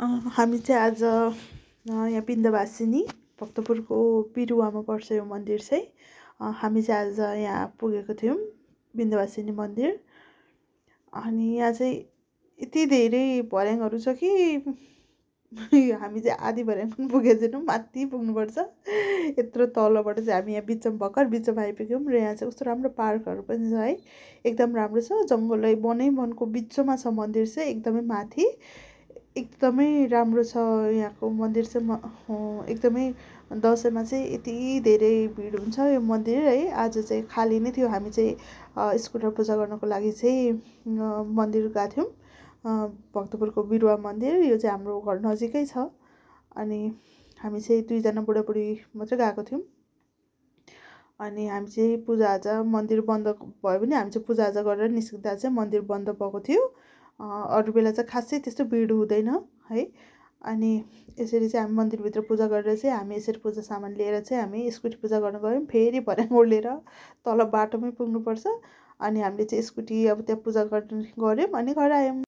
हामी चाहिँ आज यहाँ बिन्दवासिनी भक्तपुरको बिरुवामा पर्छ यो मन्दिर चाहिँ। हामी चाहिँ आज यहाँ पुगेको थियौँ बिन्दवासिनी मन्दिर। अनि यहाँ चाहिँ यति धेरै भर्याङहरू छ कि हामी चाहिँ आधी भर्याङ पनि पुगेको छैनौँ, माथि पुग्नुपर्छ। यत्रो तलबाट चाहिँ हामी यहाँ बिचमा भर्खर बिचमा आइपुग्यौँ। र यहाँ चाहिँ कस्तो राम्रो पार्कहरू पनि छ है, एकदम राम्रो छ। जङ्गलै वनको बिचमा छ मन्दिर चाहिँ, एकदमै माथि। एकदमै राम्रो छ यहाँको मन्दिर चाहिँ। एकदमै दसैँमा चाहिँ यति धेरै भिड हुन्छ यो मन्दिर है। आज चाहिँ खाली नै थियो। हामी चाहिँ स्कुटर पूजा गर्नको लागि चाहिँ मन्दिर गएको थियौँ, भक्तपुरको बिरुवा मन्दिर। यो चाहिँ हाम्रो घर नजिकै छ। अनि हामी चाहिँ दुईजना बुढाबुढी मात्रै गएको थियौँ। अनि हामी चाहिँ पूजाआजा, मन्दिर बन्द भयो भने हामी चाहिँ पूजाआजा गरेर निस्किँदा चाहिँ मन्दिर बन्द भएको थियो। अरू बेला चाहिँ खासै त्यस्तो भिड हुँदैन है। अनि यसरी चाहिँ हामी मन्दिरभित्र पूजा गरेर चाहिँ हामी यसरी पूजा सामान लिएर चाहिँ हामी स्कुटी पूजा गर्न गयौँ। फेरि भर्याङ ओर्लेर तल बाटोमै पुग्नुपर्छ। अनि हामीले चाहिँ स्कुटी अब त्यहाँ पूजा गऱ्यौँ अनि घर आयौँ।